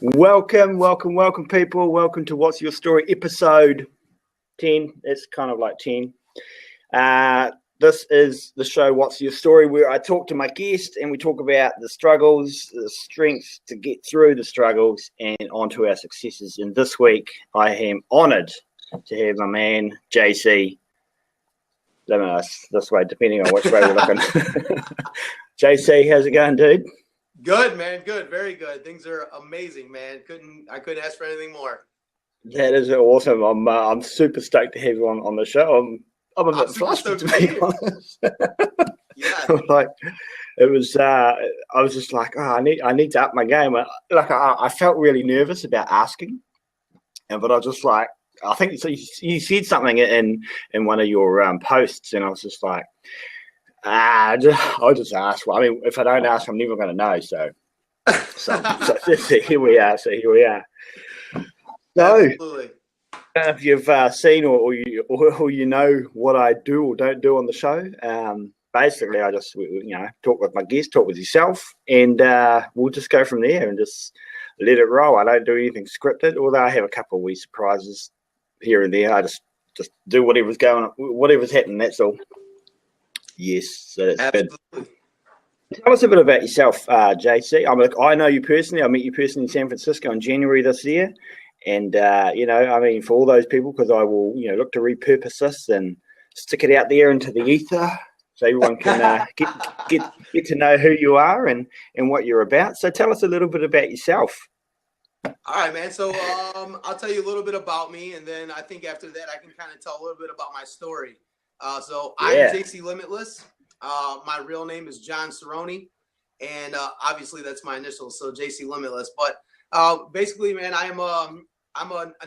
Welcome, people. Welcome to What's Your Story, episode 10. It's kind of like 10. This is the show, What's Your Story, where I talk to my guest and we talk about the struggles, the strengths to get through the struggles and onto our successes. And this week, I am honoured to have my man, JC. Limitless, this way, depending on which way we're looking. JC, how's it going, dude? Good, man. Good. Very good. Things are amazing, man. I couldn't ask for anything more. That is awesome. I'm super stoked to have you on the show. I'm a bit flustered, to be honest. Yeah. Like it was. I was just like, oh, I need to up my game. I felt really nervous about asking, but I was just like, I think so. You said something in one of your posts, and I was just like, I'll just ask. Well, I mean, if I don't ask, I'm never going to know. So here we are. So, absolutely. if you've seen or you know what I do or don't do on the show, basically I just talk with my guest, talk with yourself, and we'll just go from there and just let it roll. I don't do anything scripted, although I have a couple of wee surprises here and there. I just do whatever's happening. That's all. Yes, so that's good. Tell us a bit about yourself, JC. I know you personally. I met you personally in San Francisco in January this year, and for all those people, because I will, look to repurpose this and stick it out there into the ether, so everyone can get to know who you are and what you're about. So tell us a little bit about yourself. All right, man. So I'll tell you a little bit about me, and then I think after that I can kind of tell a little bit about my story. I'm JC Limitless. My real name is John Cerrone, and obviously that's my initials, so JC Limitless. But basically, man, I'm a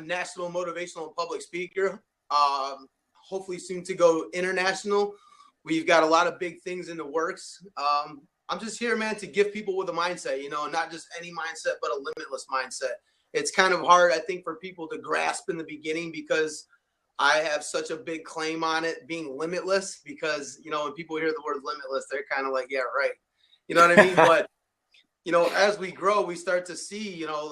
national motivational and public speaker. Hopefully soon to go international. We've got a lot of big things in the works. I'm just here, man, to give people with a mindset, not just any mindset, but a limitless mindset. It's kind of hard, I think, for people to grasp in the beginning because I have such a big claim on it being limitless because, when people hear the word limitless, they're kind of like, yeah, right. You know what I mean? But, as we grow, we start to see, our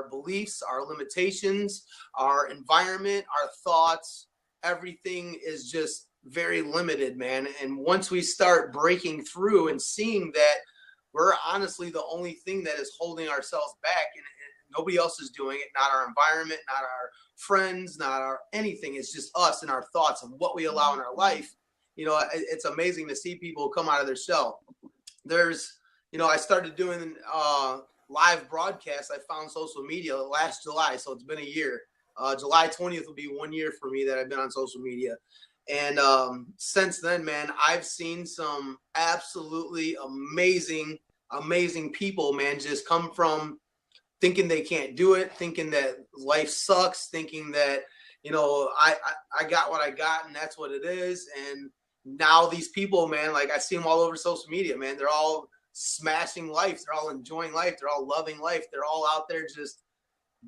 beliefs, our limitations, our environment, our thoughts, everything is just very limited, man. And once we start breaking through and seeing that we're honestly the only thing that is holding ourselves back and nobody else is doing it, not our environment, not our friends, not our anything. It's just us and our thoughts and what we allow in our life. It's amazing to see people come out of their shell. I started doing live broadcasts. I found social media last July, so it's been a year. July 20th will be 1 year for me that I've been on social media. And since then, man, I've seen some absolutely amazing people, man, just come from thinking they can't do it, thinking that life sucks, thinking that, I got what I got and that's what it is. And now these people, man, like I see them all over social media, man, they're all smashing life. They're all enjoying life. They're all loving life. They're all out there just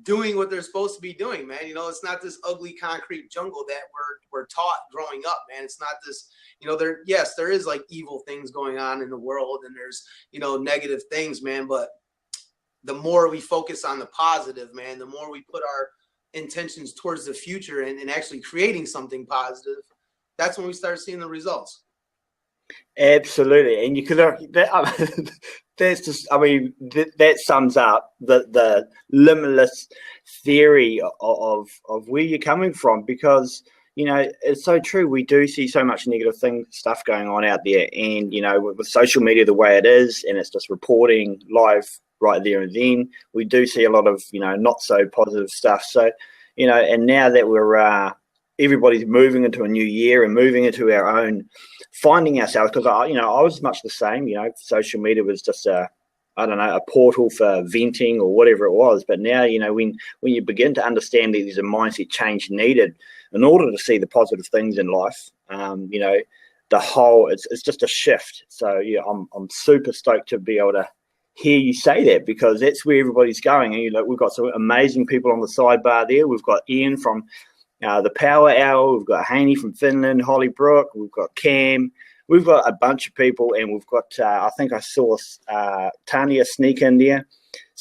doing what they're supposed to be doing, man. It's not this ugly concrete jungle that we're taught growing up, man. It's not this, there is like evil things going on in the world and there's, negative things, man. But the more we focus on the positive, man, the more we put our intentions towards the future and actually creating something positive, that's when we start seeing the results. Absolutely. And you could, that's just, that sums up the limitless theory of where you're coming from, because, it's so true. We do see so much negative stuff going on out there. And, with social media the way it is, and it's just reporting live right there and then, we do see a lot of, not so positive stuff. So, and now that we're, everybody's moving into a new year and moving into our own, finding ourselves, because I was much the same. Social media was just a portal for venting or whatever it was. But now, when you begin to understand that there's a mindset change needed in order to see the positive things in life, it's just a shift. So yeah, I'm super stoked to be able to hear you say that, because that's where everybody's going. And we've got some amazing people on the sidebar there. We've got Ian from the Power Hour. We've got Haney from Finland, Holly Brook. We've got Cam. We've got a bunch of people, and we've got I think I saw Tanya sneak in there.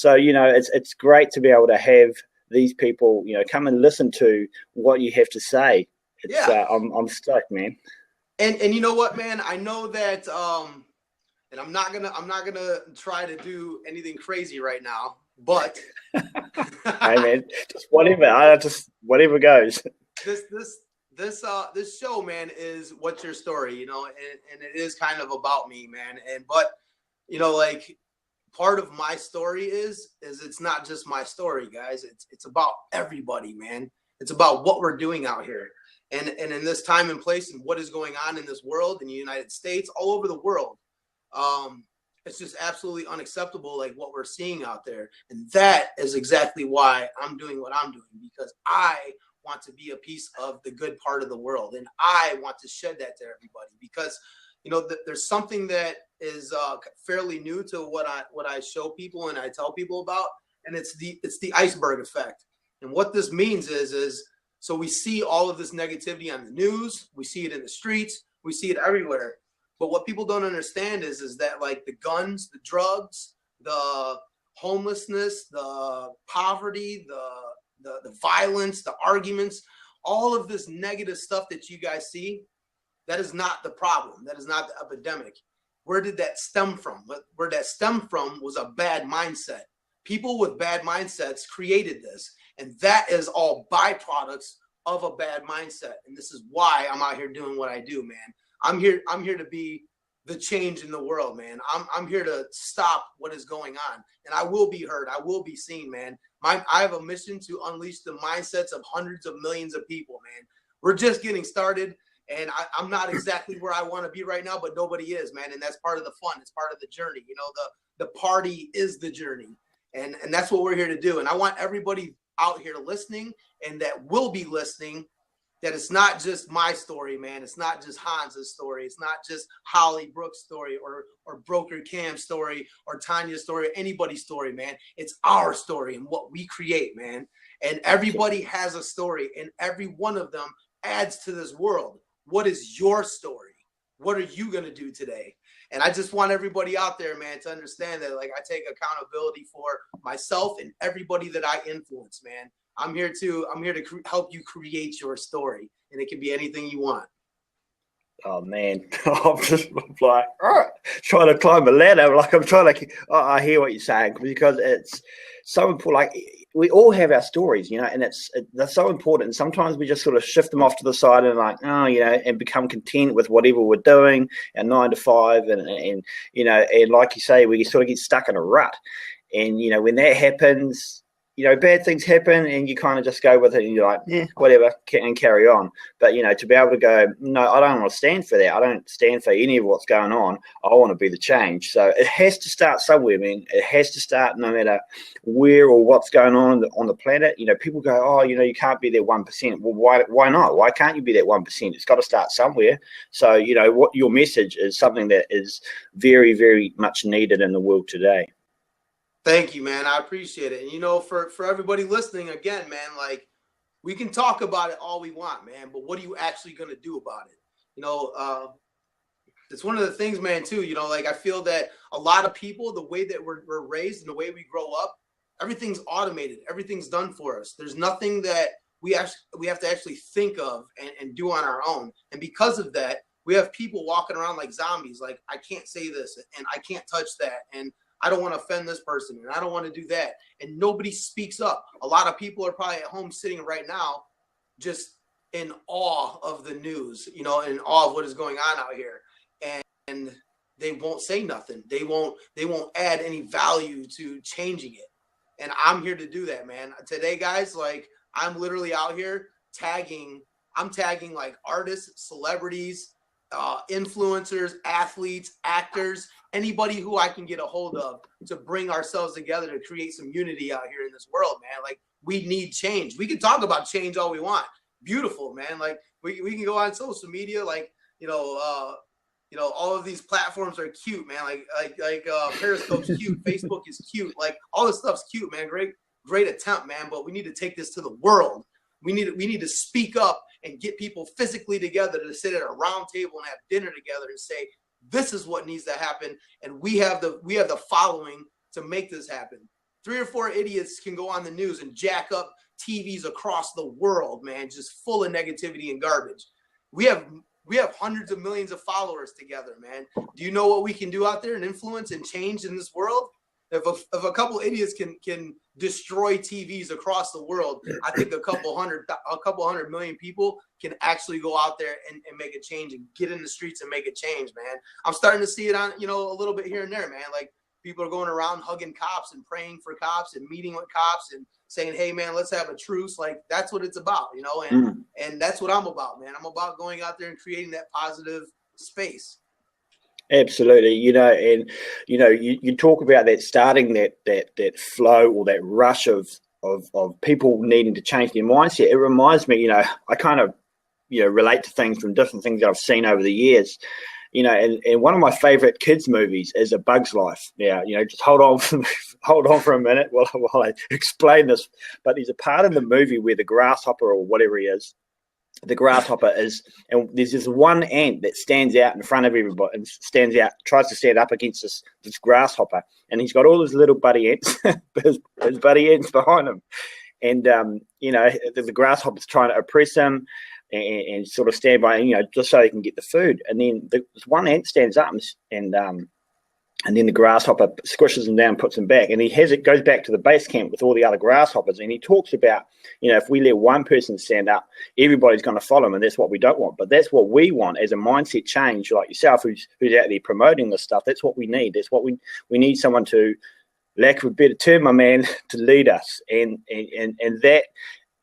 So, it's great to be able to have these people, come and listen to what you have to say. It's Yeah. I'm stoked, man. And you know what, man? I know that and I'm not gonna try to do anything crazy right now, but Hey, man, just whatever. Whatever goes. This show, man, is What's Your Story, and it is kind of about me, man. But like, part of my story is it's not just my story, guys. It's about everybody, man. It's about what we're doing out here. And in this time and place and what is going on in this world, in the United States, all over the world. It's just absolutely unacceptable, like what we're seeing out there. And that is exactly why I'm doing what I'm doing, because I want to be a piece of the good part of the world. And I want to shed that to everybody, because, there's something that is fairly new to what I show people and I tell people about. And it's the iceberg effect. And what this means is so we see all of this negativity on the news. We see it in the streets. We see it everywhere. But what people don't understand is that, like, the guns, the drugs, the homelessness, the poverty, the violence, the arguments, all of this negative stuff that you guys see, that is not the problem. That is not the epidemic. Where did that stem from? Where that stemmed from was a bad mindset. People with bad mindsets created this. And that is all byproducts of a bad mindset. And this is why I'm out here doing what I do, man. I'm here to be the change in the world, man. I'm here to stop what is going on. And I will be heard. I will be seen, man. I have a mission to unleash the mindsets of hundreds of millions of people, man. We're just getting started. And I'm not exactly where I want to be right now, but nobody is, man. And that's part of the fun. It's part of the journey. The party is the journey. And that's what we're here to do. And I want everybody out here listening and that will be listening, that it's not just my story, man. It's not just Hans's story. It's not just Holly Brooks' story or Broker Cam's story or Tanya's story, or anybody's story, man. It's our story and what we create, man. And everybody has a story, and every one of them adds to this world. What is your story? What are you going to do today? And I just want everybody out there, man, to understand that, like, I take accountability for myself and everybody that I influence, man. I'm here to help you create your story, and it can be anything you want. Oh man, I'm just like trying to climb a ladder. Like I'm trying to. I hear what you're saying, because it's so important. Like, we all have our stories, and they're so important. And sometimes we just sort of shift them off to the side and and become content with whatever we're doing, our 9 to 5, and like you say, we sort of get stuck in a rut. And when that happens, bad things happen, and you kind of just go with it, and you're like, whatever, and carry on. But, to be able to go, no, I don't want to stand for that. I don't stand for any of what's going on. I want to be the change. So it has to start somewhere, man. It has to start no matter where or what's going on the planet. People go, oh, you can't be that 1%. Well, why not? Why can't you be that 1%? It's got to start somewhere. So, what your message is something that is very, very much needed in the world today. Thank you, man. I appreciate it. And, for everybody listening, again, man, like, we can talk about it all we want, man, but what are you actually going to do about it? It's one of the things, man, too, like, I feel that a lot of people, the way that we're raised and the way we grow up, everything's automated. Everything's done for us. There's nothing that we have to actually think of and do on our own. And because of that, we have people walking around like zombies. Like, I can't say this and I can't touch that. And I don't want to offend this person, and I don't want to do that. And nobody speaks up. A lot of people are probably at home sitting right now just in awe of the news, in awe of what is going on out here. And they won't say nothing. They won't add any value to changing it. And I'm here to do that, man. Today, guys, like, I'm literally out here tagging like artists, celebrities, influencers, athletes, actors, anybody who I can get a hold of to bring ourselves together to create some unity out here in this world, man. Like, we need change. We can talk about change all we want. Beautiful, man. Like, we can go on social media, like, all of these platforms are cute, man. Like Periscope's cute, Facebook is cute, like, all this stuff's cute, man. Great attempt, man. But we need to take this to the world. We need to speak up and get people physically together to sit at a round table and have dinner together and say, this is what needs to happen, and we have the following to make this happen. 3 or 4 idiots can go on the news and jack up TVs across the world, man, just full of negativity and garbage. We have hundreds of millions of followers together, man. Do you know what we can do out there and influence and change in this world? If a couple idiots can destroy TVs across the world, I think a couple hundred million people can actually go out there and make a change and get in the streets and make a change, man. I'm starting to see it on, you know, a little bit here and there, man. Like people are going around hugging cops and praying for cops and meeting with cops and saying, hey, man, let's have a truce. Like that's what it's about, you know, and that's what I'm about, man. I'm about going out there and creating that positive space. Absolutely, you know, and you know, you talk about that starting that flow or that rush of people needing to change their mindset. It reminds me, you know, I kind of, you know, relate to things from different things that I've seen over the years, you know, and one of my favorite kids movies is A Bug's Life. Now, you know, just hold on for a minute while I explain this. But there's a part in the movie where the grasshopper or whatever he is, the grasshopper is, and there's this one ant that stands out in front of everybody and tries to stand up against this grasshopper, and he's got all his little buddy ants, his buddy ants behind him, and you know, the grasshopper's trying to oppress him and sort of stand by, you know, just so he can get the food, and then this one ant stands up and then the grasshopper squishes him down, puts him back, and goes back to the base camp with all the other grasshoppers. And he talks about, you know, if we let one person stand up, everybody's going to follow him, and that's what we don't want. But that's what we want as a mindset change, like yourself, who's out there promoting this stuff. That's what we need. That's what we need, someone to, lack of a better term, my man, to lead us. And that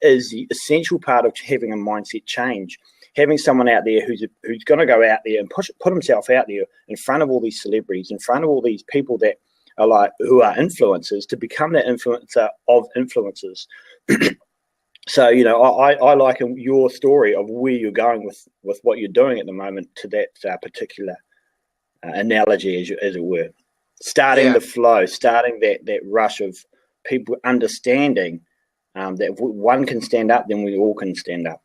is the essential part of having a mindset change. Having someone out there who's going to go out there and put himself out there in front of all these celebrities, in front of all these people that are like, who are influencers, to become that influencer of influencers. So, you know, I like your story of where you're going with what you're doing at the moment to that particular analogy, as it were. Starting the flow, starting that rush of people understanding that if one can stand up, then we all can stand up.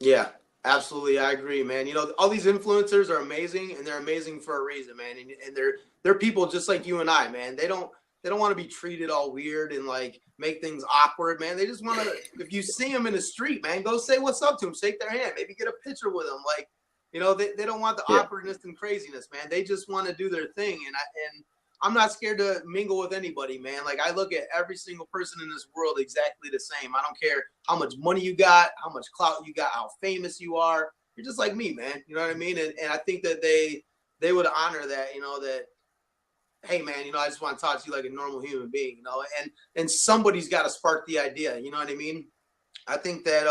Yeah. Absolutely, I agree, man. You know, all these influencers are amazing, and they're amazing for a reason, man. And they're people just like you and I, man. They don't want to be treated all weird and like make things awkward, man. They just want to. If you see them in the street, man, go say what's up to them, shake their hand, maybe get a picture with them. Like, you know, they don't want the awkwardness and craziness, man. They just want to do their thing, and I'm not scared to mingle with anybody, man. Like I look at every single person in this world exactly the same. I don't care how much money you got, how much clout you got, how famous you are. You're just like me, man. You know what I mean? And I think that they would honor that, you know, that, hey, man, you know, I just want to talk to you like a normal human being, you know, and somebody's got to spark the idea. You know what I mean? I think that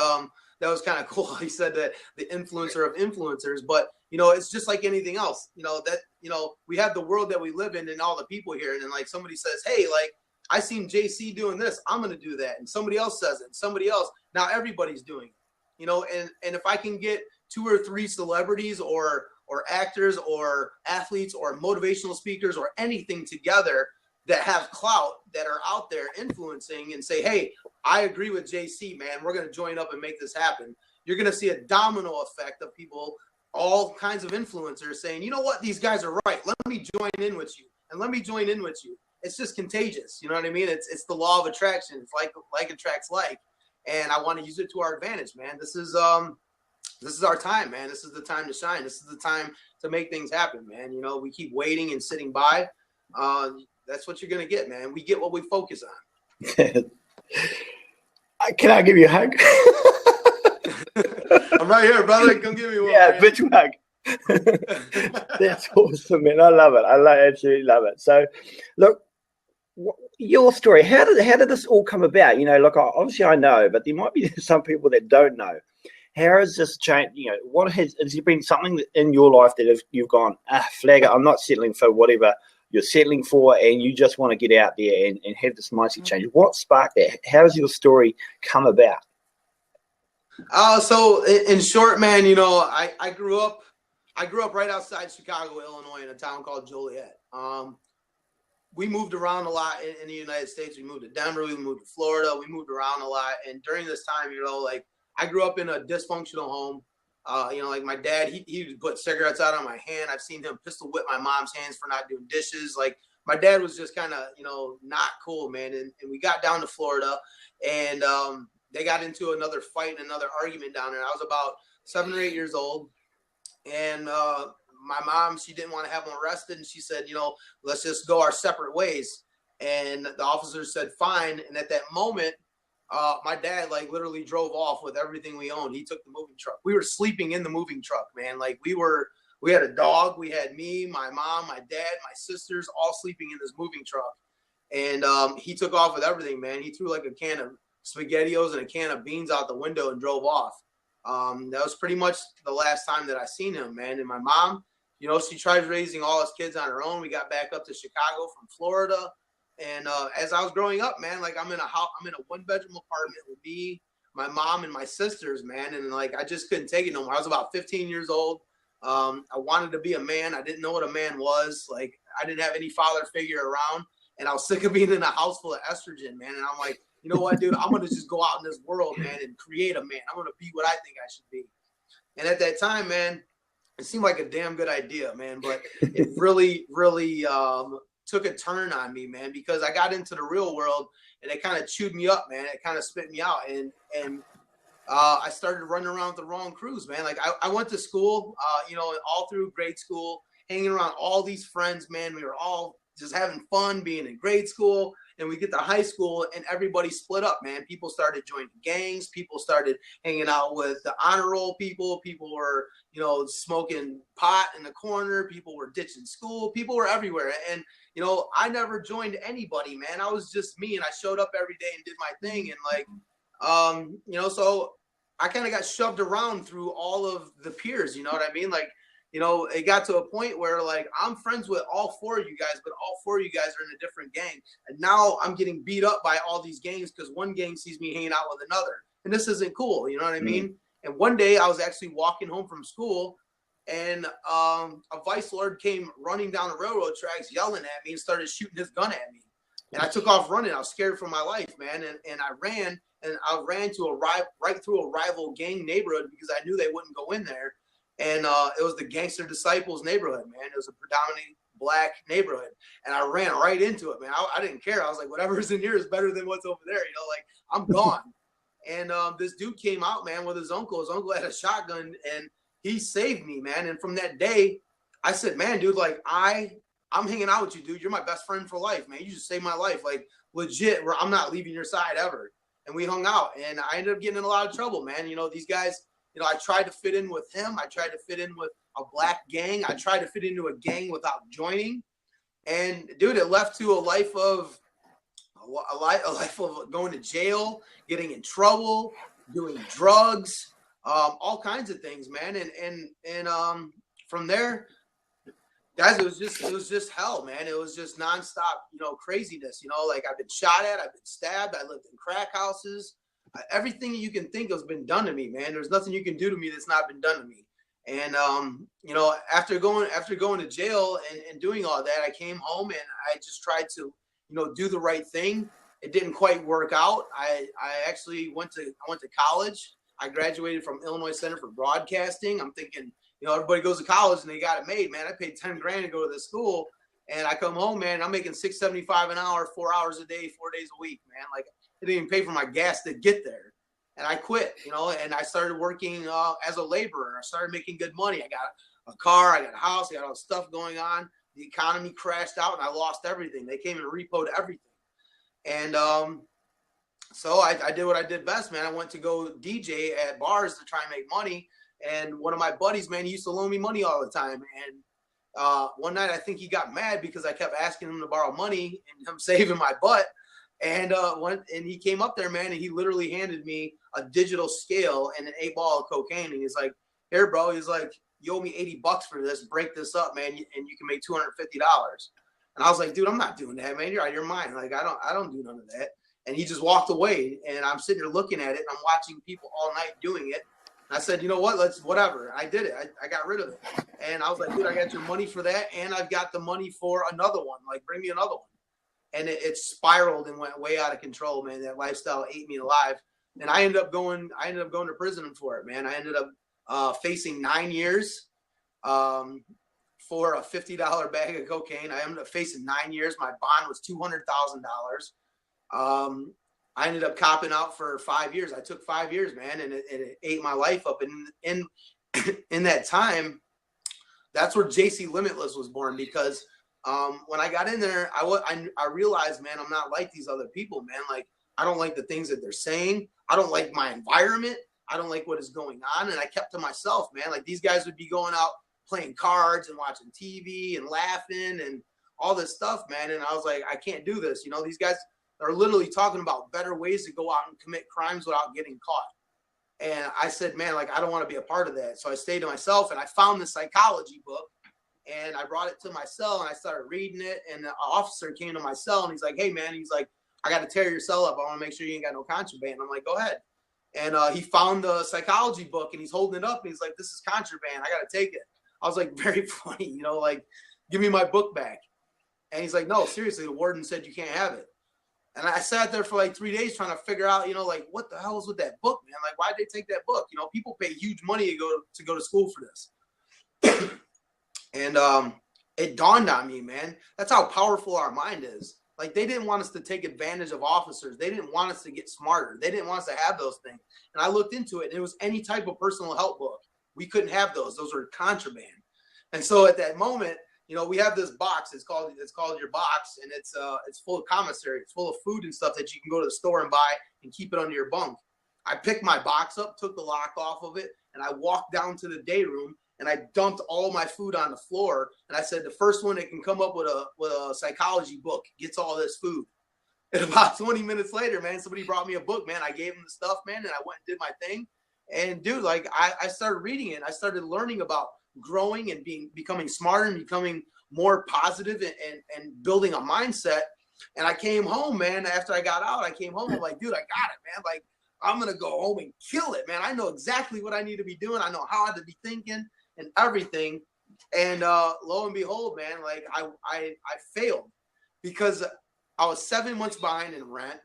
that was kind of cool. He said that the influencer of influencers, but you know, it's just like anything else, you know, that, you know, we have the world that we live in and all the people here. And then like somebody says, hey, like I seen JC doing this, I'm going to do that. And somebody else says it, and somebody else, now everybody's doing it, you know, and if I can get 2 or 3 celebrities or actors or athletes or motivational speakers or anything together that have clout, that are out there influencing and say, hey, I agree with JC, man, we're going to join up and make this happen. You're going to see a domino effect of people, all kinds of influencers saying, you know what, these guys are right. Let me join in with you, and let me join in with you. It's just contagious. You know what I mean? It's the law of attraction. It's like attracts like, and I want to use it to our advantage, man. This is our time, man. This is the time to shine. This is the time to make things happen, man. You know, we keep waiting and sitting by. That's what you're going to get, man. We get what we focus on. Can I give you a hug? I'm right here, brother. Come give me one. Yeah, virtual hug. That's awesome, man. I love it. Absolutely love it. So, look, your story. How did this all come about? You know, look, obviously I know, but there might be some people that don't know. How has this changed? You know, has there been something in your life that you've gone, Flagger, I'm not settling for whatever you're settling for, and you just want to get out there and have this mindset change? What sparked that? How has your story come about? So in short, man, you know, I grew up right outside Chicago, Illinois, in a town called Joliet. We moved around a lot in the United States. We moved to Denver, we moved to Florida, we moved around a lot. And during this time, you know, like I grew up in a dysfunctional home. You know, like my dad, he would put cigarettes out on my hand. I've seen him pistol whip my mom's hands for not doing dishes. Like my dad was just kind of, not cool, man. And we got down to Florida, and they got into another fight and another argument down there. I was about 7 or 8 years old, and my mom, she didn't want to have him arrested, and she said, let's just go our separate ways. And the officer said, fine. And at that moment, my dad like literally drove off with everything we owned. He took the moving truck. We were sleeping in the moving truck, man. Like we had a dog. We had me, my mom, my dad, my sisters, all sleeping in this moving truck. And he took off with everything, man. He threw like a can of SpaghettiOs and a can of beans out the window and drove off. That was pretty much the last time that I seen him, man. And my mom, she tried raising all his kids on her own. We got back up to Chicago from Florida. And as I was growing up, man, like I'm in a 1-bedroom apartment with me, my mom, and my sisters, man. And like, I just couldn't take it no more. I was about 15 years old. I wanted to be a man. I didn't know what a man was. Like, I didn't have any father figure around. And I was sick of being in a house full of estrogen, man. And I'm like, you know what, dude, I'm going to just go out in this world, man, and create a man. I'm going to be what I think I should be. And at that time, man, it seemed like a damn good idea, man. But it really, really took a turn on me, man, because I got into the real world and it kind of chewed me up, man. It kind of spit me out. And I started running around with the wrong crews, man. Like I went to school, all through grade school, hanging around all these friends, man. We were all just having fun being in grade school. And we get to high school and everybody split up, man. People started joining gangs. People started hanging out with the honor roll people. People were, smoking pot in the corner. People were ditching school. People were everywhere. And, I never joined anybody, man. I was just me, and I showed up every day and did my thing. And like, so I kind of got shoved around through all of the peers. You know what I mean? Like, it got to a point where like I'm friends with all 4 of you guys, but all 4 of you guys are in a different gang. And now I'm getting beat up by all these gangs because one gang sees me hanging out with another. And this isn't cool. You know what I mean? And one day I was actually walking home from school, and a vice lord came running down the railroad tracks yelling at me and started shooting his gun at me. And I took off running. I was scared for my life, man. And I ran to right through a rival gang neighborhood because I knew they wouldn't go in there. And it was the Gangster Disciples neighborhood, man. It was a predominantly black neighborhood. And I ran right into it, man. I didn't care. I was like, whatever's in here is better than what's over there. Like I'm gone. And this dude came out, man, with his uncle. His uncle had a shotgun, and he saved me, man. And from that day, I said, man, dude, like I'm hanging out with you, dude. You're my best friend for life, man. You just saved my life. Like legit, where I'm not leaving your side ever. And we hung out, and I ended up getting in a lot of trouble, man. These guys, I tried to fit in with him. I tried to fit in with a black gang. I tried to fit into a gang without joining. And dude, it left to a life of going to jail, getting in trouble, doing drugs, all kinds of things, man. And from there, guys, it was just hell, man. It was just nonstop, craziness. Like I've been shot at, I've been stabbed, I lived in crack houses. Everything you can think of has been done to me, man. There's nothing you can do to me that's not been done to me. And after going to jail and doing all that, I came home and I just tried to, do the right thing. It didn't quite work out. I actually went to college. I graduated from Illinois Center for Broadcasting. I'm thinking, everybody goes to college and they got it made, man. I paid $10,000 to go to this school, and I come home, man. I'm making $6.75 an hour, 4 hours a day, 4 days a week, man. Like I didn't even pay for my gas to get there. And I quit, and I started working as a laborer. I started making good money. I got a car, I got a house, I got all this stuff going on. The economy crashed out and I lost everything. They came and repoed everything. And so I did what I did best, man. I went to go DJ at bars to try and make money. And one of my buddies, man, he used to loan me money all the time. And one night I think he got mad because I kept asking him to borrow money and him saving my butt. And he came up there, man, and he literally handed me a digital scale and an 8-ball of cocaine. And he's like, here, bro. He's like, you owe me $80 for this. Break this up, man, and you can make $250. And I was like, dude, I'm not doing that, man. You're out of your mind. Like, I don't do none of that. And he just walked away. And I'm sitting here looking at it, and I'm watching people all night doing it. And I said, you know what? Whatever. I did it. I got rid of it. And I was like, dude, I got your money for that, and I've got the money for another one. Like, bring me another one. And it spiraled and went way out of control, man. That lifestyle ate me alive. And I ended up going to prison for it, man. I ended up facing 9 years for a $50 bag of cocaine. I ended up facing 9 years. My bond was $200,000. I ended up copping out for 5 years. I took 5 years, man, and it ate my life up. And in that time, that's where JC Limitless was born, because when I got in there, I realized, man, I'm not like these other people, man. Like, I don't like the things that they're saying. I don't like my environment. I don't like what is going on. And I kept to myself, man. Like, these guys would be going out playing cards and watching TV and laughing and all this stuff, man. And I was like, I can't do this. You know, these guys are literally talking about better ways to go out and commit crimes without getting caught. And I said, man, like, I don't want to be a part of that. So I stayed to myself, and I found the psychology book, and I brought it to my cell, and I started reading it. And the officer came to my cell, and he's like, hey, man, he's like, I got to tear your cell up. I want to make sure you ain't got no contraband. I'm like, go ahead. And he found the psychology book, and he's holding it up, and he's like, this is contraband. I got to take it. I was like, very funny, you know, like, give me my book back. And he's like, no, seriously, the warden said you can't have it. And I sat there for like 3 days trying to figure out, you know, like, what the hell is with that book, man? Like, why'd they take that book? You know, people pay huge money to go to school for this. And it dawned on me, man, that's how powerful our mind is. Like, they didn't want us to take advantage of officers. They didn't want us to get smarter. They didn't want us to have those things. And I looked into it, and it was any type of personal help book. We couldn't have those. Those were contraband. And so at that moment, you know, we have this box. It's called your box, and it's full of commissary. It's full of food and stuff that you can go to the store and buy and keep it under your bunk. I picked my box up, took the lock off of it, and I walked down to the day room, and I dumped all my food on the floor. And I said, the first one that can come up with a psychology book gets all this food. And about 20 minutes later, man, somebody brought me a book, man. I gave them the stuff, man, and I went and did my thing. And dude, like, I started reading it. I started learning about growing and becoming smarter and becoming more positive and building a mindset. And I came home, man. After I got out, I came home. I'm like, dude, I got it, man. Like, I'm going to go home and kill it, man. I know exactly what I need to be doing. I know how to be thinking and everything. And lo and behold, man, like, I failed because I was 7 months behind in rent.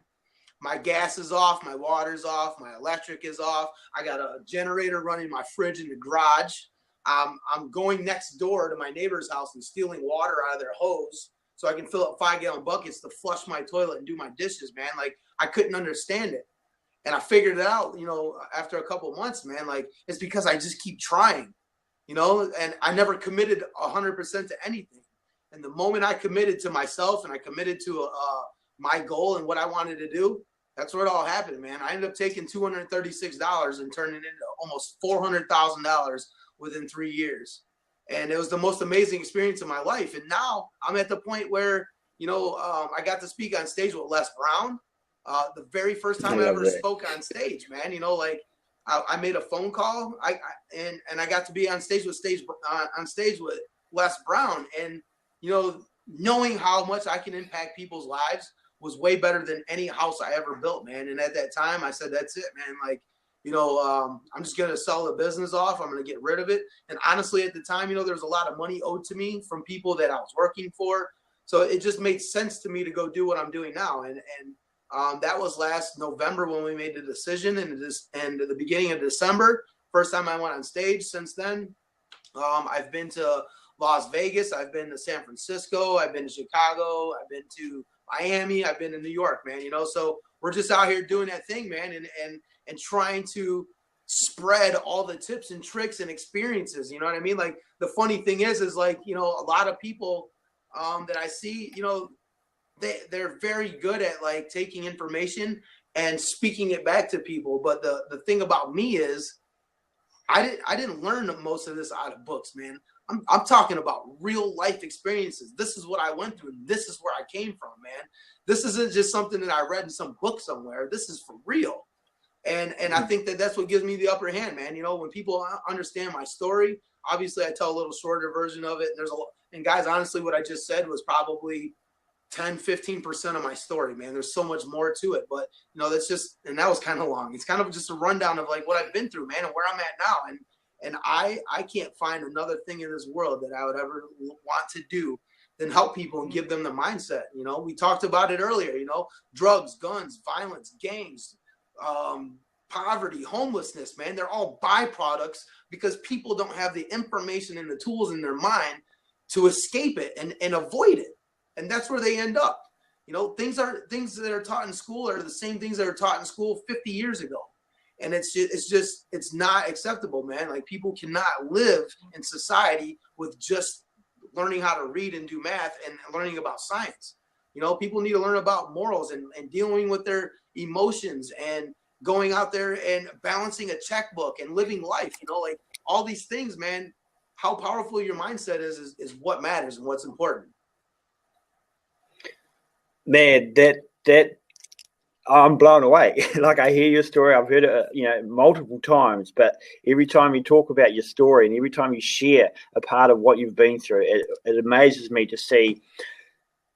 My gas is off, my water's off, my electric is off. I got a generator running my fridge in the garage. I'm going next door to my neighbor's house and stealing water out of their hose so I can fill up 5-gallon buckets to flush my toilet and do my dishes, man. Like, I couldn't understand it. And I figured it out, you know, after a couple of months, man. Like, it's because I just keep trying, you know, and I never committed 100% to anything. And the moment I committed to myself and I committed to my goal and what I wanted to do, that's where it all happened, man. I ended up taking $236 and turning it into almost $400,000 within 3 years. And it was the most amazing experience of my life. And now I'm at the point where, you know, I got to speak on stage with Les Brown. The very first time I ever spoke on stage, man, you know, like, I made a phone call. And I got to be on stage with Les Brown. And, you know, knowing how much I can impact people's lives was way better than any house I ever built, man. And at that time, I said, that's it, man. Like, you know, I'm just going to sell the business off. I'm going to get rid of it. And honestly, at the time, you know, there was a lot of money owed to me from people that I was working for. So it just made sense to me to go do what I'm doing now. And that was last November when we made the decision, and at the beginning of December, first time I went on stage. Since then, I've been to Las Vegas. I've been to San Francisco. I've been to Chicago. I've been to Miami. I've been to New York, man, you know, so we're just out here doing that thing, man. And trying to spread all the tips and tricks and experiences. You know what I mean? Like, the funny thing is like, you know, a lot of people that I see, you know, they're very good at, like, taking information and speaking it back to people. But the thing about me is I didn't learn most of this out of books, man. I'm talking about real life experiences. This is what I went through. And this is where I came from, man. This isn't just something that I read in some book somewhere. This is for real. And I think that's what gives me the upper hand, man. You know, when people understand my story, obviously I tell a little shorter version of it. And guys, honestly, what I just said was probably 10-15% of my story, man. There's so much more to it, but you know, and that was kind of long. It's kind of just a rundown of, like, what I've been through, man, and where I'm at now. And I can't find another thing in this world that I would ever want to do than help people and give them the mindset. You know, we talked about it earlier, you know, drugs, guns, violence, gangs, poverty, homelessness, man. They're all byproducts because people don't have the information and the tools in their mind to escape it and avoid it. And that's where they end up. You know, things that are taught in school are the same things that are taught in school 50 years ago. And it's not acceptable, man. Like, people cannot live in society with just learning how to read and do math and learning about science. You know, people need to learn about morals and dealing with their emotions and going out there and balancing a checkbook and living life. You know, like, all these things, man. How powerful your mindset is what matters and what's important. Man, that I'm blown away. Like, I hear your story. I've heard it, multiple times, but every time you talk about your story and every time you share a part of what you've been through, it amazes me to see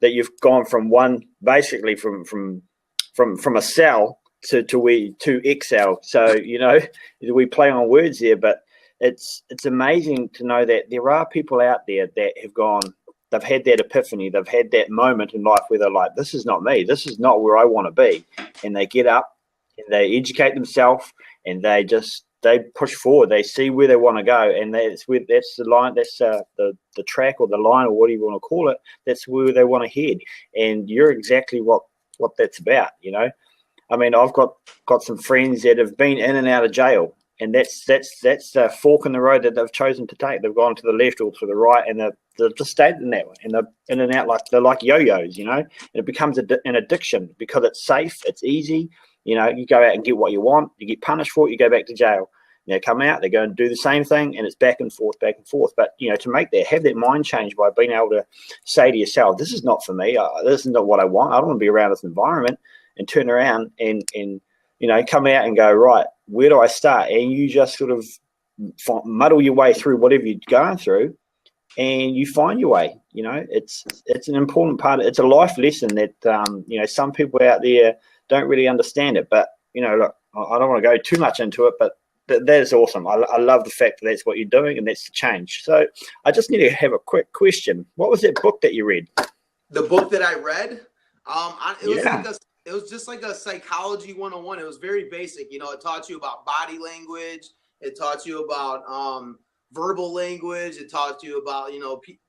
that you've gone from basically from a cell to excel. So, we play on words there, but it's amazing to know that there are people out there that they've had that epiphany, they've had that moment in life where they're like, this is not me, this is not where I want to be. And they get up and they educate themselves and they push forward, they see where they want to go, and that's the line, that's the track or the line or whatever you want to call it, that's where they want to head. And you're exactly what that's about, I mean, I've got some friends that have been in and out of jail, and that's a fork in the road that they've chosen to take. They've gone to the left or to the right, and they've just stayed in that one, and they're in and out like they're like yo-yos, and it becomes an addiction because it's safe, it's easy. You go out and get what you want, you get punished for it, you go back to jail. They come out, they go and do the same thing, and it's back and forth, back and forth. But, to have that mind change by being able to say to yourself, this is not for me, this is not what I want, I don't want to be around this environment, and turn around and come out and go, right, where do I start? And you just sort of muddle your way through whatever you're going through, and you find your way. It's an important part. It's a life lesson that some people out there don't really understand it. But look, I don't want to go too much into it, but that is awesome. I love the fact that that's what you're doing, and that's the change. So I just need to have a quick question. What was that book that you read? The book that I read, it was just like a psychology 101. It was very basic. It taught you about body language. It taught you about verbal language. It taught you about,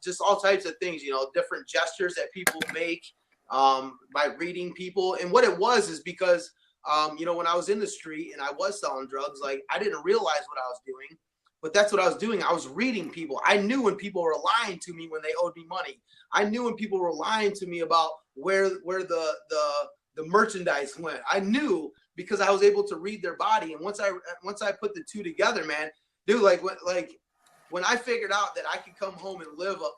just all types of things, different gestures that people make by reading people. And what it was is because, when I was in the street and I was selling drugs, like, I didn't realize what I was doing, but that's what I was doing. I was reading people. I knew when people were lying to me when they owed me money. I knew when people were lying to me about where the merchandise went. I knew because I was able to read their body. And once I put the two together, man, dude, when I figured out that I could come home and live a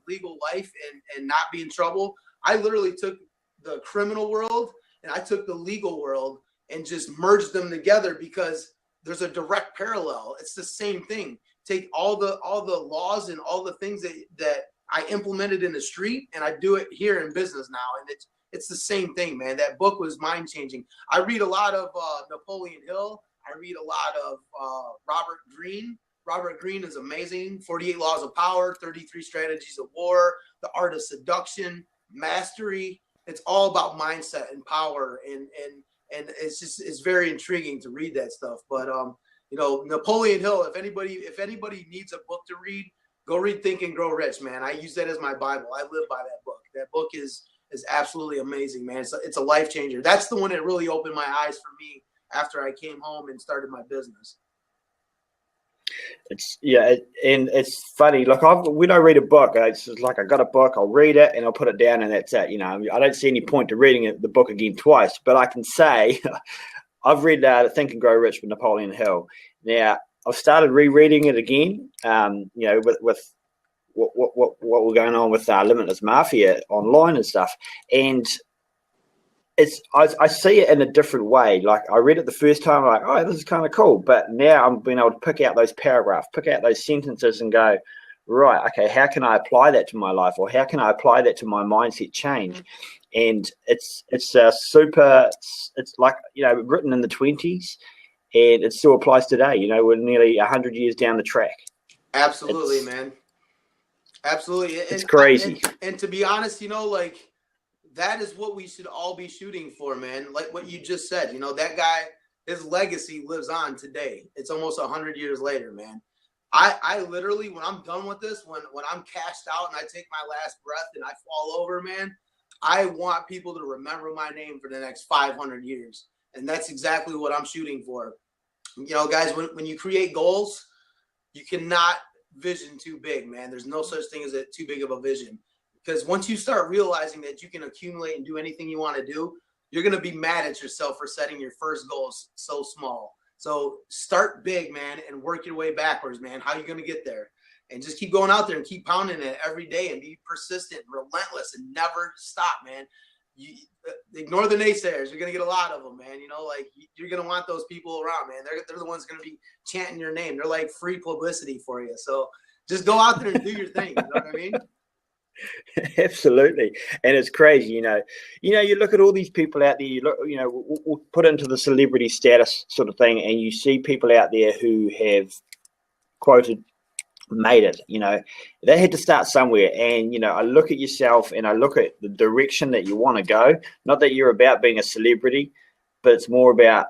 legal life and not be in trouble, I literally took the criminal world and I took the legal world and just merged them together because there's a direct parallel. It's the same thing. Take all the laws and all the things that I implemented in the street, and I do it here in business now. And it's the same thing, man. That book was mind changing. I read a lot of Napoleon Hill. I read a lot of Robert Greene. Robert Greene is amazing. 48 Laws of Power, 33 Strategies of War, The Art of Seduction, Mastery. It's all about mindset and power, and it's very intriguing to read that stuff. But Napoleon Hill. If anybody needs a book to read, go read Think and Grow Rich, man. I use that as my Bible. I live by that book. That book is absolutely amazing, man. It's a life changer. That's the one that really opened my eyes for me after I came home and started my business. And it's funny. Like, when I read a book, it's just like I got a book, I'll read it and I'll put it down, and that's it. I don't see any point to reading the book again twice. But I can say I've read Think and Grow Rich with Napoleon Hill. Now I've started rereading it again. With what we're going on with Limitless Mafia online and stuff, and I see it in a different way. Like, I read it the first time, like, oh, this is kind of cool. But now I'm being able to pick out those paragraphs, pick out those sentences and go, right, okay, how can I apply that to my life? Or how can I apply that to my mindset change? And it's like, written in the 20s, and it still applies today. We're nearly 100 years down the track. Absolutely, man. Absolutely. It's crazy. And to be honest, that is what we should all be shooting for, man. Like what you just said, that guy, his legacy lives on today. It's almost 100 years later, man. I literally, when I'm done with this, when I'm cashed out and I take my last breath and I fall over, man, I want people to remember my name for the next 500 years. And that's exactly what I'm shooting for. You know, guys, when you create goals, you cannot vision too big, man. There's no such thing as a too big of a vision. Because once you start realizing that you can accumulate and do anything you want to do, you're going to be mad at yourself for setting your first goals so small. So start big, man, and work your way backwards, man. How are you going to get there? And just keep going out there and keep pounding it every day and be persistent, relentless, and never stop, man. You ignore the naysayers. You're going to get a lot of them, man. You know, like you're going to want those people around, man. They're the ones going to be chanting your name. They're like free publicity for you. So just go out there and do your thing. You know what I mean? Absolutely. And it's crazy, you look at all these people out there, we'll put into the celebrity status sort of thing, and you see people out there who have quoted made it. They had to start somewhere. And I look at yourself and I look at the direction that you want to go. Not that you're about being a celebrity, but it's more about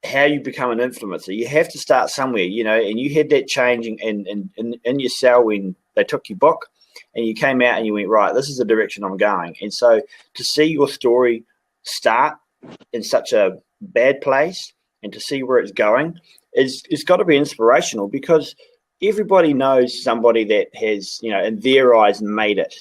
how you become an influencer. You have to start somewhere, and you had that change in your cell when they took your book and you came out and you went, right, this is the direction I'm going. And so to see your story start in such a bad place and to see where it's going it's got to be inspirational, because everybody knows somebody that has, in their eyes, made it,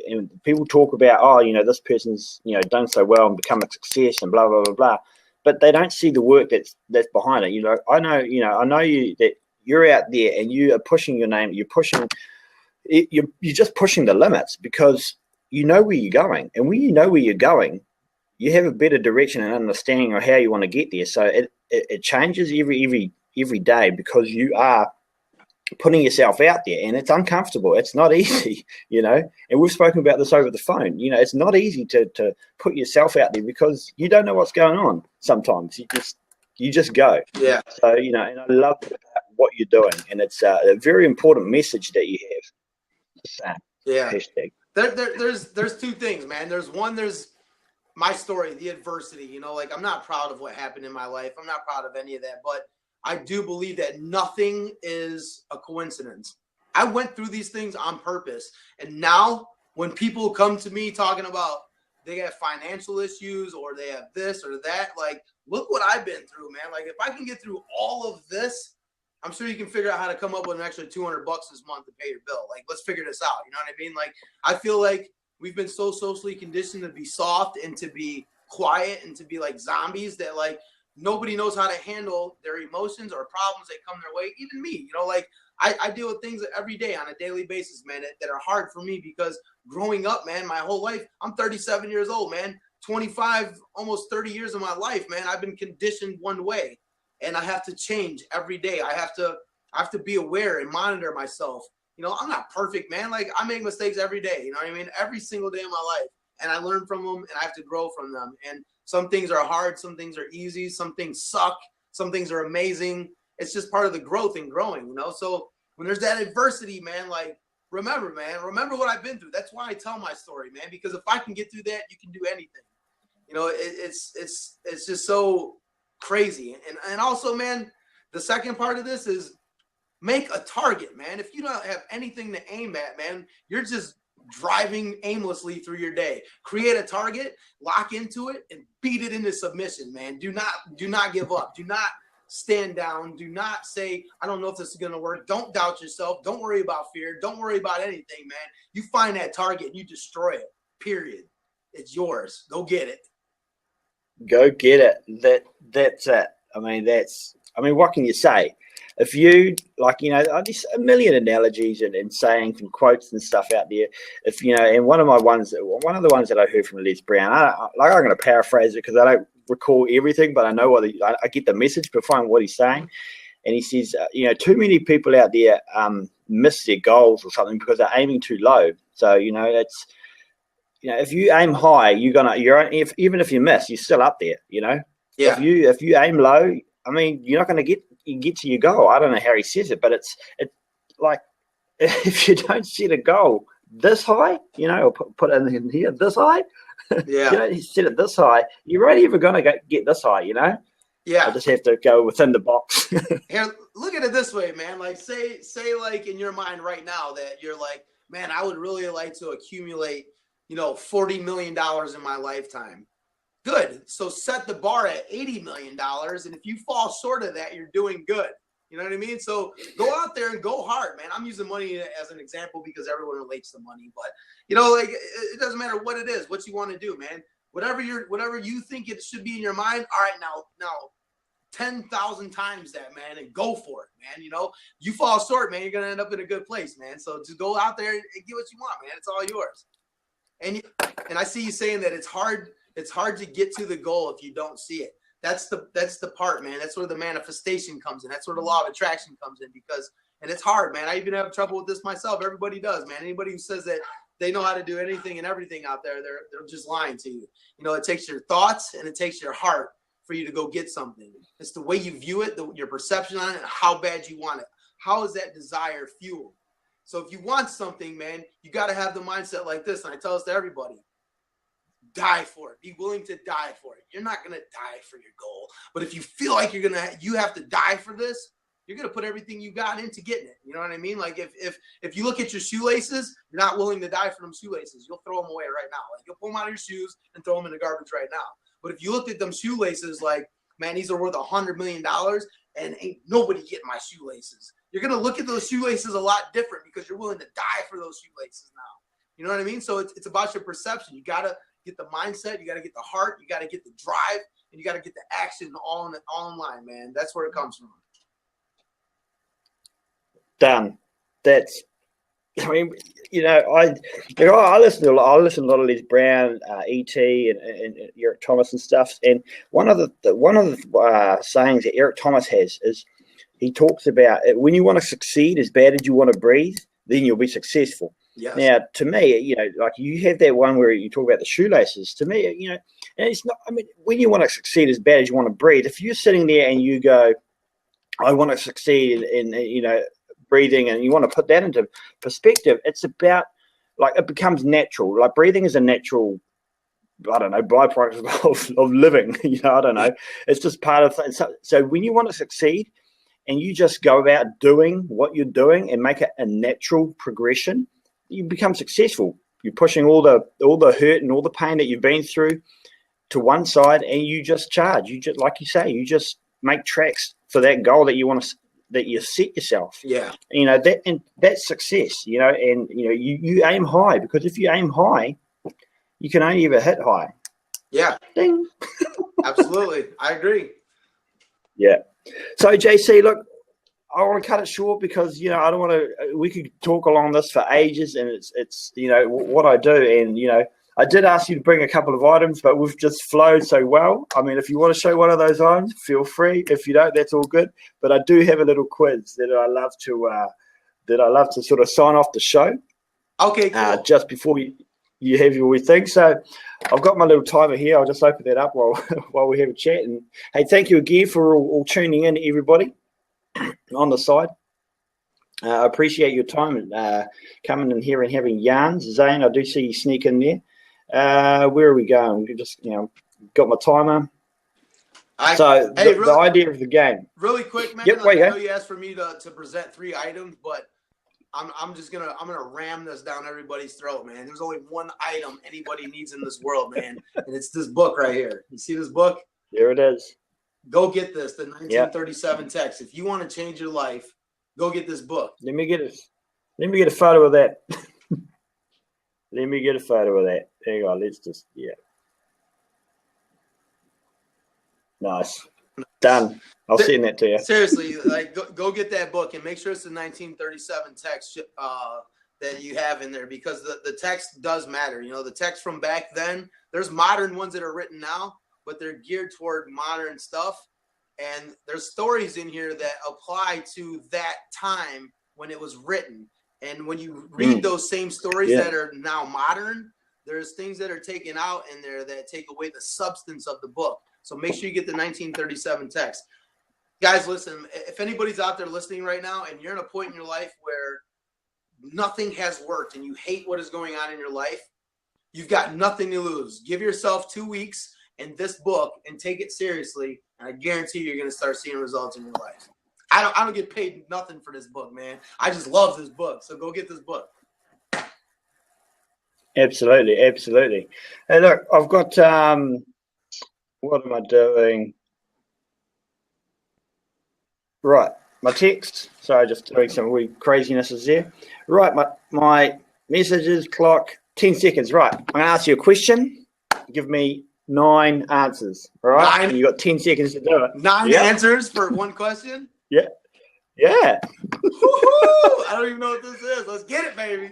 and people talk about, this person's, done so well and become a success and blah, blah, blah, blah. But they don't see the work that's behind it. I know you, that you're out there and you are pushing your name, you're just pushing the limits, because you know where you're going. And when you know where you're going, you have a better direction and understanding of how you want to get there. So it changes every day, because you are putting yourself out there, and it's uncomfortable. It's not easy, and we've spoken about this over the phone. It's not easy to put yourself out there, because you don't know what's going on. Sometimes you just go. Yeah. So, and I love what you're doing, and it's a very important message that you have. Yeah. Hashtag. There's two things, man. There's my story, the adversity, like I'm not proud of what happened in my life. I'm not proud of any of that, but I do believe that nothing is a coincidence. I went through these things on purpose. And now when people come to me talking about they have financial issues or they have this or that, like, look what I've been through, man. Like, if I can get through all of this, I'm sure you can figure out how to come up with an extra $200 this month to pay your bill. Like, let's figure this out. You know what I mean? Like, I feel like we've been so socially conditioned to be soft and to be quiet and to be like zombies that, like, nobody knows how to handle their emotions or problems that come their way. Even me, like I deal with things every day on a daily basis, man, that are hard for me, because growing up, man, my whole life, I'm 37 years old, man, 25, almost 30 years of my life, man, I've been conditioned one way, and I have to change every day. I have to be aware and monitor myself. I'm not perfect, man. Like, I make mistakes every day. You know what I mean? Every single day of my life. And I learn from them, and I have to grow from them. And some things are hard. Some things are easy. Some things suck. Some things are amazing. It's just part of the growth and growing, So when there's that adversity, man, like, remember what I've been through. That's why I tell my story, man, because if I can get through that, you can do anything. It's just so crazy. And also, man, the second part of this is make a target, man. If you don't have anything to aim at, man, you're just driving aimlessly through your day. Create a target, lock into it, and beat it into submission, man. Do not give up. Do not stand down. Do not say, I don't know if this is going to work. Don't doubt yourself. Don't worry about fear. Don't worry about anything, man. You find that target and you destroy it, period. It's yours. Go get it. Go get it. That's it. I mean, what can you say? If you, like, there's a million analogies and sayings and quotes and stuff out there. If, and one of the ones that I heard from Les Brown, I'm going to paraphrase it because I don't recall everything, but I know I get the message behind what he's saying. And he says, too many people out there miss their goals or something because they're aiming too low. So, it's, if you aim high, even if you miss, you're still up there, Yeah. If you aim low, I mean, you're not going to get to your goal. I don't know how he says it, but it's like, if you don't set a goal this high, or put it in here, this high, yeah, you don't set it this high, you're only ever going to get this high, Yeah. I just have to go within the box. Here, look at it this way, man. Like say like in your mind right now that you're like, man, I would really like to accumulate, $40 million in my lifetime. Good. So set the bar at $80 million. And if you fall short of that, you're doing good. You know what I mean? So go out there and go hard, man. I'm using money as an example because everyone relates to money, but like it doesn't matter what it is, what you want to do, man. Whatever you think it should be in your mind. All right, now 10,000 times that, man, and go for it, man. You fall short, man, you're gonna end up in a good place, man. So just go out there and get what you want, man. It's all yours. And I see you saying that it's hard to get to the goal if you don't see it. That's the part, man. That's where the manifestation comes in. That's where the law of attraction comes in, and it's hard, man. I even have trouble with this myself. Everybody does, man. Anybody who says that they know how to do anything and everything out there, they're just lying to you. It takes your thoughts and it takes your heart for you to go get something. It's the way you view it, your perception on it, and how bad you want it. How is that desire fueled? So if you want something, man, you got to have the mindset like this. And I tell this to everybody. Die for it. Be willing to die for it. You're not going to die for your goal. But if you feel like you have to die for this, you're going to put everything you got into getting it. You know what I mean? Like if you look at your shoelaces, you're not willing to die for them shoelaces. You'll throw them away right now. Like you'll pull them out of your shoes and throw them in the garbage right now. But if you looked at them shoelaces like, man, these are worth $100 million and ain't nobody getting my shoelaces. You're going to look at those shoelaces a lot different because you're willing to die for those shoelaces now. You know what I mean? So it's about your perception. You got to get the mindset, you got to get the heart, you got to get the drive, and you got to get the action all in line, man. That's where it comes from. Done. That's. I mean, I listen to a lot of Les Brown, E.T. and Eric Thomas and stuff. And one of the sayings that Eric Thomas has is he talks about when you want to succeed as bad as you want to breathe, then you'll be successful. Yes. Now, to me, like you have that one where you talk about the shoelaces. To me, and it's not. I mean, when you want to succeed as bad as you want to breathe, if you're sitting there and you go, "I want to succeed in breathing," and you want to put that into perspective, it's about like it becomes natural. Like breathing is a natural, I don't know, byproduct of living. I don't know. It's just part of things. So when you want to succeed, and you just go about doing what you're doing and make it a natural progression, you become successful. You're pushing all the hurt and all the pain that you've been through to one side, and you just charge. You just, like you say, you just make tracks for that goal that you want to, that you set yourself. Yeah. That's success. And you aim high, because if you aim high, you can only ever hit high. Yeah. Ding. Absolutely, I agree. Yeah. So JC, look, I want to cut it short because I don't want to. We could talk along this for ages, and it's what I do, and I did ask you to bring a couple of items, but we've just flowed so well. I mean, if you want to show one of those items, feel free. If you don't, that's all good. But I do have a little quiz that I love to sort of sign off the show. Okay, cool. Just before you have your thing. So I've got my little timer here. I'll just open that up while we have a chat. And hey, thank you again for all tuning in, everybody on the side. I appreciate your time coming in here and having yarns. Zane, I do see you sneak in there. Where are we going? We just got my timer. The idea of the game. Really quick, man. Yep, I know you asked for me to present 3 items, but I'm gonna ram this down everybody's throat, man. There's only one item anybody needs in this world, man, and it's this book right here. You see this book? There it is. Go get this, the 1937 text. If you want to change your life, go get this book. Let me get a photo of that. Let me get a photo of that. There you go. Let's just Nice. Done. I'll send that to you. Seriously, like go get that book and make sure it's the 1937 text that you have in there, because the text does matter. The text from back then, there's modern ones that are written now, but they're geared toward modern stuff. And there's stories in here that apply to that time when it was written. And when you read those same stories that are now modern, there's things that are taken out in there that take away the substance of the book. So make sure you get the 1937 text. Guys, listen, if anybody's out there listening right now and you're in a point in your life where nothing has worked and you hate what is going on in your life, you've got nothing to lose. Give yourself 2 weeks in this book and take it seriously. And I guarantee you're going to start seeing results in your life. I don't get paid nothing for this book, man. I just love this book. So go get this book. Absolutely, absolutely. Hey, look, I've got what am I doing? Right, my text. Sorry, just doing some weird crazinesses there. Right, my messages clock 10 seconds. Right, I'm going to ask you a question. Give me 9 answers. All right, 9? and you got 10 seconds to do it. 9 answers for one question? Yeah. Yeah. I don't even know what this is. Let's get it, baby.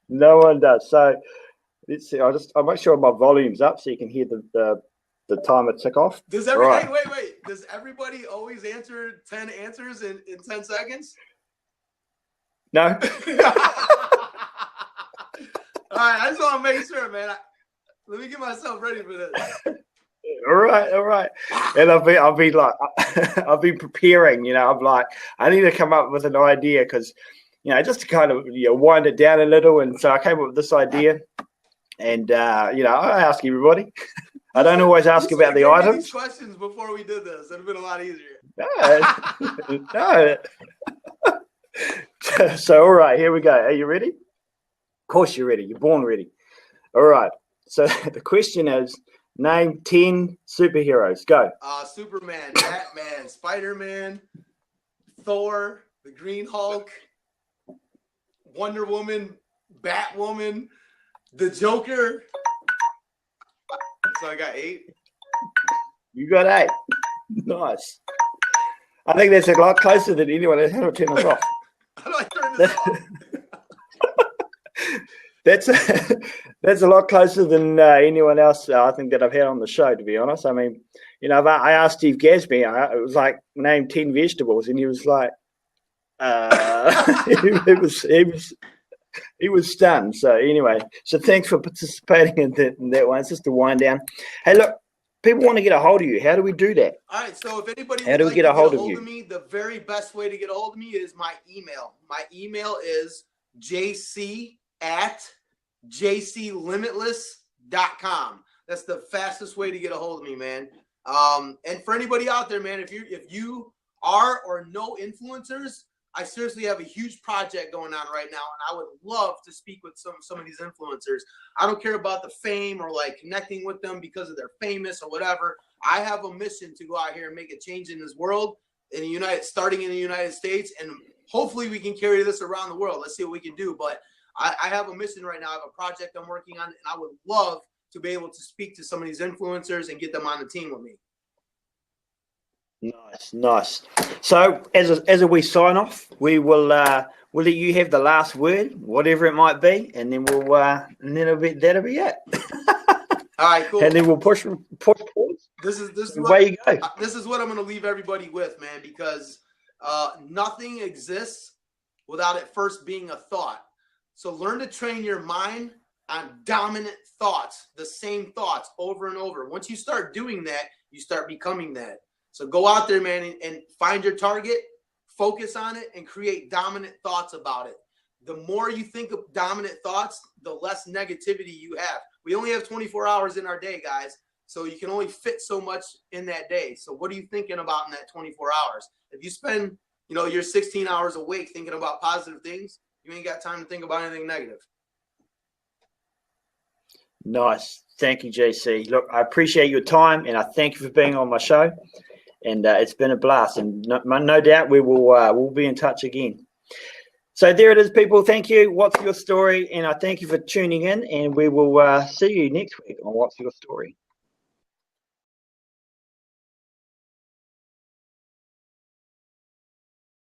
No one does. So let's see. I'll make sure my volume's up so you can hear the timer tick off. Does wait. Does everybody always answer 10 answers in 10 seconds? No. All right, I just want to make sure, man. Let me get myself ready for this. All right. And I'll be like, I've been preparing. I'm like, I need to come up with an idea because, just to kind of wind it down a little. And so I came up with this idea, and I ask everybody. I don't always ask about the items. These questions before we did this, it'd have been a lot easier. No. So all right, here we go. Are you ready? Of course you're ready. You're born ready. All right. So the question is, name 10 superheroes. Go. Superman, Batman, Spider-Man, Thor, the Green Hulk, Wonder Woman, Batwoman, the Joker. So I got 8. You got 8. Nice. I think that's a lot closer than anyone else. How do I turn this off? How do I turn this off? That's a lot closer than anyone else I think that I've had on the show, to be honest. I mean, I asked Steve Gasby, it was like, name 10 vegetables, and he was like, he was stunned. So anyway, thanks for participating in that one. It's just a wind down. Hey, look, people want to get a hold of you. How do we do that? All right, so if anybody would like to get a hold of me, the very best way to get a hold of me is my email. My email is jc@jclimitless.com. That's the fastest way to get a hold of me, man. And for anybody out there, man, if you are or know influencers, I seriously have a huge project going on right now, and I would love to speak with some of these influencers. I don't care about the fame or like connecting with them because of they're famous or whatever. I have a mission to go out here and make a change in this world, starting in the United States, and hopefully we can carry this around the world. Let's see what we can do. But I have a mission right now. I have a project I'm working on, and I would love to be able to speak to some of these influencers and get them on the team with me. Nice. So as we sign off, we'll let you have the last word, whatever it might be, and then that'll be it. All right, cool. And then we'll push pause. This is where you go. This is what I'm going to leave everybody with, man, because nothing exists without it first being a thought. So learn to train your mind on dominant thoughts, the same thoughts over and over. Once you start doing that, you start becoming that. So go out there, man, and find your target, focus on it, and create dominant thoughts about it. The more you think of dominant thoughts, the less negativity you have. We only have 24 hours in our day, guys, so you can only fit so much in that day. So what are you thinking about in that 24 hours? If you spend, your 16 hours awake thinking about positive things, you ain't got time to think about anything negative. Nice. Thank you, JC. Look, I appreciate your time, and I thank you for being on my show. And it's been a blast, and no doubt we'll be in touch again. So there it is, people. Thank you. What's Your Story? And I thank you for tuning in, and we will see you next week on What's Your Story.